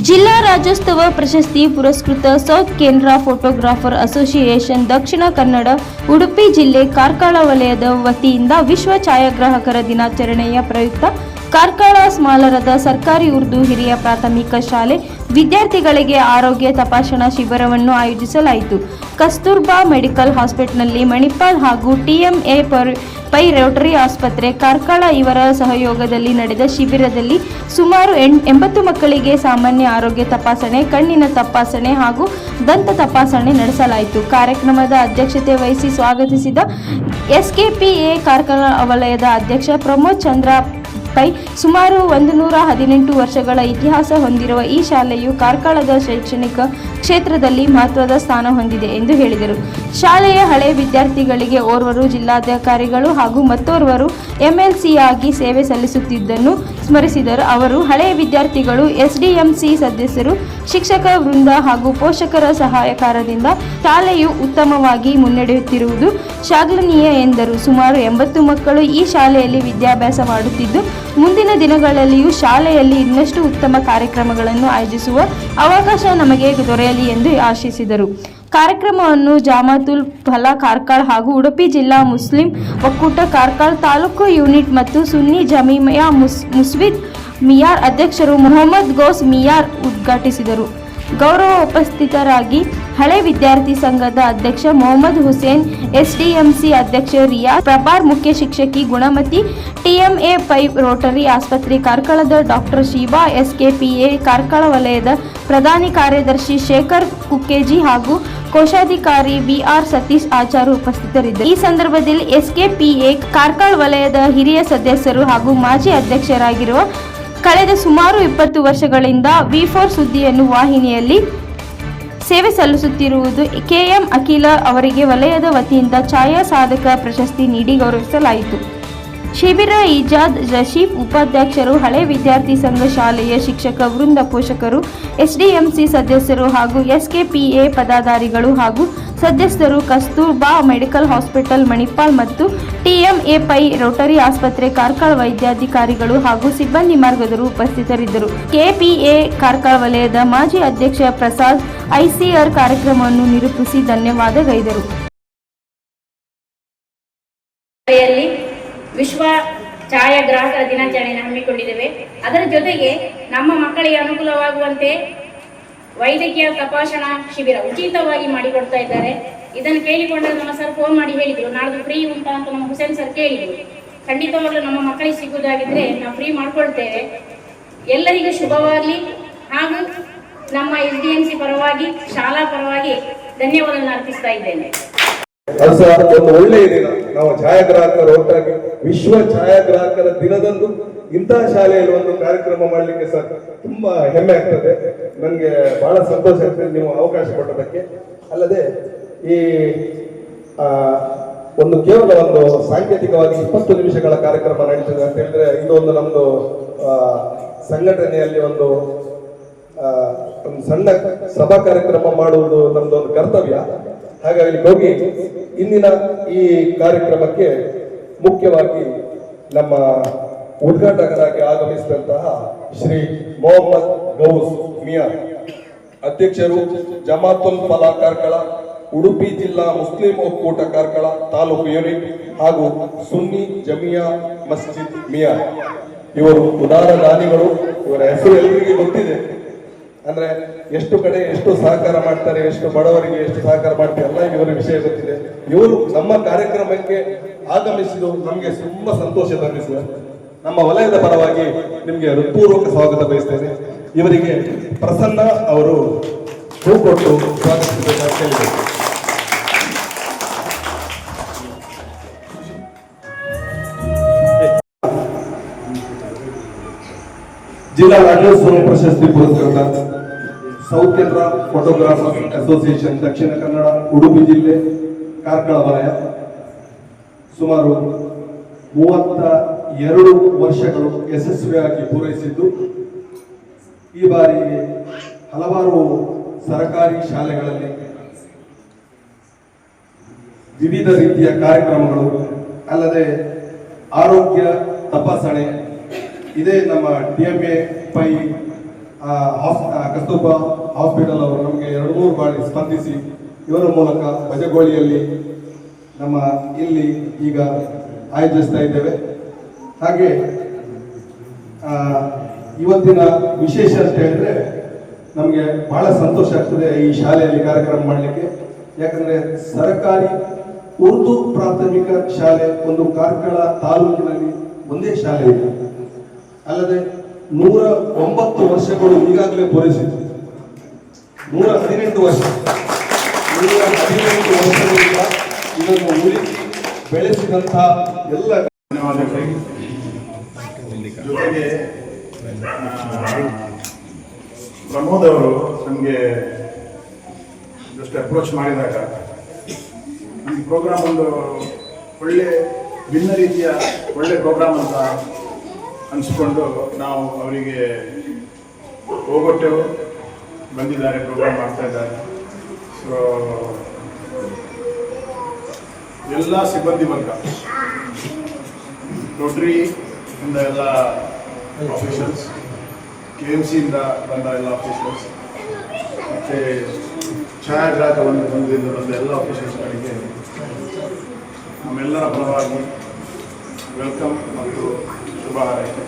ಜಿಲ್ಲಾ ರಾಜ್ಯೋತ್ಸವ ಪ್ರಶಸ್ತಿ ಪುರಸ್ಕೃತ ಸೌತ್ ಕೇಂದ್ರ ಫೋಟೋಗ್ರಾಫರ್ ಅಸೋಸಿಯೇಷನ್ ದಕ್ಷಿಣ ಕನ್ನಡ ಉಡುಪಿ ಜಿಲ್ಲೆ ಕಾರ್ಕಳ ವಲಯದ ವತಿಯಿಂದ ವಿಶ್ವ ಛಾಯಾಗ್ರಾಹಕರ ದಿನಾಚರಣೆಯ ಪ್ರಯುಕ್ತ ಕಾರ್ಕಳ ಸ್ಮಾರಕದ ಸರ್ಕಾರಿ ಉರ್ದು ಹಿರಿಯ ಪ್ರಾಥಮಿಕ ಶಾಲೆ ವಿದ್ಯಾರ್ಥಿಗಳಿಗೆ ಆರೋಗ್ಯ ತಪಾಸಣಾ ಶಿಬಿರವನ್ನು ಆಯೋಜಿಸಲಾಯಿತು. ಕಸ್ತೂರ್ಬಾ ಮೆಡಿಕಲ್ ಹಾಸ್ಪಿಟಲ್ನಲ್ಲಿ ಮಣಿಪಾಲ್ ಹಾಗೂ TMA ಪೈ ರೋಟರಿ ಆಸ್ಪತ್ರೆ ಕಾರ್ಕಳ ಇವರ ಸಹಯೋಗದಲ್ಲಿ ನಡೆದ ಶಿಬಿರದಲ್ಲಿ ಸುಮಾರು 80 ಮಕ್ಕಳಿಗೆ ಸಾಮಾನ್ಯ ಆರೋಗ್ಯ ತಪಾಸಣೆ, ಕಣ್ಣಿನ ತಪಾಸಣೆ ಹಾಗೂ ದಂತ ತಪಾಸಣೆ ನಡೆಸಲಾಯಿತು. ಕಾರ್ಯಕ್ರಮದ ಅಧ್ಯಕ್ಷತೆ ವಹಿಸಿ ಸ್ವಾಗತಿಸಿದ SKPA ಕಾರ್ಕಳ ವಲಯದ ಅಧ್ಯಕ್ಷ ಪ್ರಮೋದ್ ಚಂದ್ರ ಪೈ ಸುಮಾರು 118 ವರ್ಷಗಳ ಇತಿಹಾಸ ಹೊಂದಿರುವ ಈ ಶಾಲೆಯು ಕಾರ್ಕಳದ ಶೈಕ್ಷಣಿಕ ಕ್ಷೇತ್ರದಲ್ಲಿ ಮಹತ್ವದ ಸ್ಥಾನ ಹೊಂದಿದೆ ಎಂದು ಹೇಳಿದರು. ಶಾಲೆಯ ಹಳೆ ವಿದ್ಯಾರ್ಥಿಗಳಿಗೆ ಓರ್ವರು ಜಿಲ್ಲಾಧಿಕಾರಿಗಳು ಹಾಗೂ ಮತ್ತೋರ್ವರು MLC ಆಗಿ ಸೇವೆ ಸಲ್ಲಿಸುತ್ತಿದ್ದನ್ನು ಸ್ಮರಿಸಿದರು. ಅವರು ಹಳೆಯ ವಿದ್ಯಾರ್ಥಿಗಳು, SDMC ಸದಸ್ಯರು, ಶಿಕ್ಷಕ ವೃಂದ ಹಾಗೂ ಪೋಷಕರ ಸಹಕಾರದಿಂದ ಶಾಲೆಯು ಉತ್ತಮವಾಗಿ ಮುನ್ನಡೆಯುತ್ತಿರುವುದು ಶ್ಲಾಘನೀಯ ಎಂದರು. ಸುಮಾರು 80 ಮಕ್ಕಳು ಈ ಶಾಲೆಯಲ್ಲಿ ವಿದ್ಯಾಭ್ಯಾಸ ಮಾಡುತ್ತಿದ್ದು ಮುಂದಿನ ದಿನಗಳಲ್ಲಿಯೂ ಶಾಲೆಯಲ್ಲಿ ಇನ್ನಷ್ಟು ಉತ್ತಮ ಕಾರ್ಯಕ್ರಮಗಳನ್ನು ಆಯೋಜಿಸುವ ಅವಕಾಶ ನಮಗೆ ದೊರೆಯಲಿ ಎಂದು ಆಶಿಸಿದರು. ಕಾರ್ಯಕ್ರಮವನ್ನು ಜಾಮಾತುಲ್ ಫಲಾ ಕಾರ್ಕಳ ಹಾಗೂ ಉಡುಪಿ ಜಿಲ್ಲಾ ಮುಸ್ಲಿಂ ಒಕ್ಕೂಟ ಕಾರ್ಕಳ ತಾಲೂಕು ಯೂನಿಟ್ ಮತ್ತು ಸುನ್ನಿ ಜಮೀಯಾ ಮುಸ್ವಿದ್ ಮಿಯಾರ್ ಅಧ್ಯಕ್ಷರು ಮೊಹಮ್ಮದ್ ಗೌಸ್ ಮಿಯಾರ್ ಉದ್ಘಾಟಿಸಿದರು. ಗೌರವ ಉಪಸ್ಥಿತರಾಗಿ ಹಳೆ ವಿದ್ಯಾರ್ಥಿ ಸಂಘದ ಅಧ್ಯಕ್ಷ ಮೊಹಮ್ಮದ್ ಹುಸೇನ್, SDMC ಅಧ್ಯಕ್ಷ ರಿಯಾಜ್ ಪ್ರಭಾರ್, ಮುಖ್ಯ ಶಿಕ್ಷಕಿ ಗುಣಮತಿ, TMA ಪೈ ರೋಟರಿ ಆಸ್ಪತ್ರೆ ಕಾರ್ಕಳದ ಡಾಕ್ಟರ್ ಶೀಬಾ, SKPA ಕಾರ್ಕಳ ವಲಯದ ಪ್ರಧಾನಿ ಕಾರ್ಯದರ್ಶಿ ಶೇಖರ್ ಕುಕ್ಕೇಜಿ ಹಾಗೂ ಕೋಶಾಧಿಕಾರಿ VR ಸತೀಶ್ ಆಚಾರ್ ಉಪಸ್ಥಿತರಿದ್ದರು. ಈ ಸಂದರ್ಭದಲ್ಲಿ SKPA ಕಾರ್ಕಳ ವಲಯದ ಹಿರಿಯ ಸದಸ್ಯರು ಹಾಗೂ ಮಾಜಿ ಅಧ್ಯಕ್ಷರಾಗಿರುವ ಕಳೆದ ಸುಮಾರು 20 ವರ್ಷಗಳಿಂದ V4 ಸುದ್ದಿಯನ್ನು ವಾಹಿನಿಯಲ್ಲಿ ಸೇವೆ ಸಲ್ಲಿಸುತ್ತಿರುವುದು KM ಅಖಿಲ ಅವರಿಗೆ ವಲಯದ ವತಿಯಿಂದ ಛಾಯಾ ಸಾಧಕ ಪ್ರಶಸ್ತಿ ನೀಡಿ ಗೌರವಿಸಲಾಯಿತು. ಶಿಬಿರ ಇಜಾದ್ ರಶೀಫ್ ಉಪಾಧ್ಯಕ್ಷರು, ಹಳೆ ವಿದ್ಯಾರ್ಥಿ ಸಂಘ ಶಾಲೆಯ ಶಿಕ್ಷಕ ವೃಂದ, ಪೋಷಕರು, SDMC ಸದಸ್ಯರು ಹಾಗೂ SKPA ಪದಾಧಿಕಾರಿಗಳು ಹಾಗೂ ಸದಸ್ಯರು, ಕಸ್ತೂರ್ಬಾ ಮೆಡಿಕಲ್ ಹಾಸ್ಪಿಟಲ್ ಮಣಿಪಾಲ್ ಮತ್ತು TMA ಪೈ ರೋಟರಿ ಆಸ್ಪತ್ರೆ ಕಾರ್ಕಳ ವೈದ್ಯಾಧಿಕಾರಿಗಳು ಹಾಗೂ ಸಿಬ್ಬಂದಿ ಮಾರ್ಗದರು ಉಪಸ್ಥಿತರಿದ್ದರು. KPA ಕಾರ್ಕಳ ವಲಯದ ಮಾಜಿ ಅಧ್ಯಕ್ಷ ಪ್ರಸಾದ್ ICR ಕಾರ್ಯಕ್ರಮವನ್ನು ನಿರೂಪಿಸಿ ಧನ್ಯವಾದಗೈದರು. ವಿಶ್ವ ಛಾಯಾಗ್ರಾಹಕರ ದಿನಾಚರಣೆಯನ್ನು ಹಮ್ಮಿಕೊಂಡಿದ್ದೇವೆ. ಅದರ ಜೊತೆಗೆ ನಮ್ಮ ಮಕ್ಕಳಿಗೆ ಅನುಕೂಲವಾಗುವಂತೆ ವೈದ್ಯಕೀಯ ತಪಾಸಣಾ ಶಿಬಿರ ಉಚಿತವಾಗಿ ಮಾಡಿಕೊಡ್ತಾ ಇದ್ದಾರೆ. ಇದನ್ನು ಕೇಳಿಕೊಂಡಾಗ ನಮ್ಮ ಸರ್ ಫೋನ್ ಮಾಡಿ ಹೇಳಿದ್ರು, ನಾಡ್ದು ಫ್ರೀ ಉಂಟಾ ಅಂತ ನಮ್ಮ ಹುಸೇನ್ ಸರ್ ಕೇಳಿದ್ರು. ಖಂಡಿತವಾಗ್ಲೂ ನಮ್ಮ ಮಕ್ಕಳಿಗೆ ಸಿಗುವುದಾಗಿದ್ರೆ ನಾವು ಫ್ರೀ ಮಾಡ್ಕೊಳ್ತೇವೆ. ಎಲ್ಲರಿಗೂ ಶುಭವಾಗಲಿ ಹಾಗೂ ನಮ್ಮ SDMC ಪರವಾಗಿ, ಶಾಲಾ ಪರವಾಗಿ ಧನ್ಯವಾದ ಅರ್ಪಿಸ್ತಾ ಇದ್ದೇನೆ. ಅದು ಸಹ ಒಂದು ಒಳ್ಳೆಯ ದಿನ. ನಾವು ಛಾಯಾಗ್ರಾಹಕರು ಒಟ್ಟಾಗಿ ವಿಶ್ವ ಛಾಯಾಗ್ರಾಹಕರ ದಿನದಂದು ಇಂತಹ ಶಾಲೆಯಲ್ಲಿ ಒಂದು ಕಾರ್ಯಕ್ರಮ ಮಾಡಲಿಕ್ಕೆ ಸಹ ತುಂಬಾ ಹೆಮ್ಮೆ ಆಗ್ತದೆ. ನನಗೆ ಬಹಳ ಸಂತೋಷ ಆಗ್ತದೆ ನೀವು ಅವಕಾಶ ಕೊಟ್ಟದಕ್ಕೆ. ಅಲ್ಲದೆ ಈ ಒಂದು ಕೇವಲ ಒಂದು ಸಾಂಕೇತಿಕವಾಗಿ 20 ನಿಮಿಷಗಳ ಕಾರ್ಯಕ್ರಮ ನಡೀತದೆ ಅಂತ ಹೇಳಿದ್ರೆ, ಇದೊಂದು ನಮ್ದು ಸಂಘಟನೆಯಲ್ಲಿ ಒಂದು ಸಣ್ಣ ಸಭಾ ಕಾರ್ಯಕ್ರಮ ಮಾಡುವುದು ನಮ್ದು ಒಂದು ಕರ್ತವ್ಯ. ಹಾಗಾಗಿ ಹೋಗಿ ಇಂದಿನ ಈ ಕಾರ್ಯಕ್ರಮಕ್ಕೆ ಮುಖ್ಯವಾಗಿ ನಮ್ಮ ಉದ್ಘಾಟಕರಾಗಿ ಆಗಮಿಸಿದಂತಹ ಶ್ರೀ ಮೊಹಮ್ಮದ್ ಗೌಸ್ ಮಿಯಾರ್, ಅಧ್ಯಕ್ಷರು ಜಮಾತುಲ್ ಫಲಾ ಕಾರ್ಕಳ, ಉಡುಪಿ ಜಿಲ್ಲಾ ಮುಸ್ಲಿಂ ಒಕ್ಕೂಟ ಕಾರ್ಕಳ ತಾಲೂಕು ಯೂನಿಟ್ ಹಾಗೂ ಸುನ್ನಿ ಜಮಿಯಾ ಮಸ್ಜಿದ್ ಮಿಯಾರ್. ಇವರು ಉದಾರ ದಾನಿಗಳು. ಇವರ ಹೆಸರು ಎಲ್ಲರಿಗೂ ಗೊತ್ತಿದೆ. ಅಂದ್ರೆ ಎಷ್ಟು ಕಡೆ ಎಷ್ಟು ಸಹಕಾರ ಮಾಡ್ತಾರೆ, ಎಷ್ಟು ಬಡವರಿಗೆ ಎಷ್ಟು ಸಹಕಾರ ಮಾಡ್ತಾರೆ ಎಲ್ಲ ಇವರ ವಿಷಯ ಗೊತ್ತಿದೆ. ಇವರು ನಮ್ಮ ಕಾರ್ಯಕ್ರಮಕ್ಕೆ ಆಗಮಿಸಿದ್ದು ನಮಗೆ ತುಂಬಾ ಸಂತೋಷ ತಂದಿಸಿದೆ. ನಮ್ಮ ವಲಯದ ಪರವಾಗಿ ನಿಮಗೆ ಹೃತ್ಪೂರ್ವಕ ಸ್ವಾಗತ ಬಯಸ್ತೇನೆ. ಇವರಿಗೆ ಪ್ರಸನ್ನ ಅವರು ಹೂ ಕೊಟ್ಟು ಸ್ವಾಗತಿಸಬೇಕಂತ ಹೇಳಿದರು. ಜಿಲ್ಲಾ ರಾಜ್ಯೋತ್ಸವ ಪ್ರಶಸ್ತಿ ಪುರಸ್ಕೃತ ಸೌತ್ ಕೇಂದ್ರ ಫೋಟೋಗ್ರಾಫರ್ ಅಸೋಸಿಯೇಷನ್ ದಕ್ಷಿಣ ಕನ್ನಡ ಉಡುಪಿ ಜಿಲ್ಲೆ ಕಾರ್ಕಳ ವಲಯ ಸುಮಾರು 32 ವರ್ಷಗಳು ಯಶಸ್ವಿಯಾಗಿ ಪೂರೈಸಿದ್ದು, ಈ ಬಾರಿ ಹಲವಾರು ಸರ್ಕಾರಿ ಶಾಲೆಗಳಲ್ಲಿ ವಿವಿಧ ರೀತಿಯ ಕಾರ್ಯಕ್ರಮಗಳು, ಅಲ್ಲದೆ ಆರೋಗ್ಯ ತಪಾಸಣೆ ಇದೇ ನಮ್ಮ TMA ಪೈ ಕಸ್ತೂರ್ಬಾ ಹಾಸ್ಪಿಟಲ್ ಅವರು ನಮಗೆ 2-3 ಬಾರಿ ಸ್ಪಂದಿಸಿ ಇವರ ಮೂಲಕ ಬಜಗೋಳಿಯಲ್ಲಿ ನಮ್ಮ ಇಲ್ಲಿ ಈಗ ಆಯೋಜಿಸ್ತಾ ಇದ್ದೇವೆ. ಹಾಗೆ ಇವತ್ತಿನ ವಿಶೇಷ ಅಂತ ಹೇಳಿದ್ರೆ ನಮಗೆ ಬಹಳ ಸಂತೋಷ ಆಗ್ತದೆ ಈ ಶಾಲೆಯಲ್ಲಿ ಕಾರ್ಯಕ್ರಮ ಮಾಡಲಿಕ್ಕೆ. ಯಾಕಂದ್ರೆ ಸರ್ಕಾರಿ ಉರ್ದು ಪ್ರಾಥಮಿಕ ಶಾಲೆ ಒಂದು ಕಾರ್ಕಳ ತಾಲೂಕಿನಲ್ಲಿ ಒಂದೇ ಶಾಲೆ ಇದೆ. ಅಲ್ಲದೆ 109 ವರ್ಷಗಳು ಈಗಾಗಲೇ ಪೂರೈಸಿತು. 118 ವರ್ಷಗಳಿಂದ ಇದನ್ನು ಉಳಿಸಿ ಬೆಳೆಸಿದಂತಹ ಎಲ್ಲ ಧನ್ಯವಾದಗಳು. ಜೊತೆಗೆ ಪ್ರಮೋದ್ ಅವರು ನಮಗೆ ಜಸ್ಟ್ ಅಪ್ರೋಚ್ ಮಾಡಿದಾಗ ಈ ಪ್ರೋಗ್ರಾಮ್ ಒಂದು ಒಳ್ಳೆ ಭಿನ್ನ ರೀತಿಯ ಒಳ್ಳೆ ಪ್ರೋಗ್ರಾಮ್ ಅಂತ ಅನಿಸ್ಕೊಂಡು ನಾವು ಅವರಿಗೆ ಹೋಗೊಟ್ಟೆವು. ಬಂದಿದ್ದಾರೆ, ಪ್ರೋಗ್ರಾಮ್ ಮಾಡ್ತಾ ಇದ್ದಾರೆ. ಸೊ ಎಲ್ಲ ಸಿಬ್ಬಂದಿ ವರ್ಗ, ರೋಟರಿ ಇಂದ ಎಲ್ಲ ಆಫೀಷಿಯಲ್ಸ್, KMC ಇಂದ ಬಂದ ಎಲ್ಲ ಆಫೀಷಿಯಲ್ಸ್, ಮತ್ತು ಛಾಯಾಗ್ರಾಹಕ ಬಂದಿಂದ ಬಂದ ಎಲ್ಲ ಆಫೀಷಿಯಲ್ಸ್ಗಳಿಗೆ ನಮ್ಮೆಲ್ಲರ ಪರವಾಗಿ ವೆಲ್ಕಮ್ ಮತ್ತು ಶುಭ ಹಾರೈಕೆ.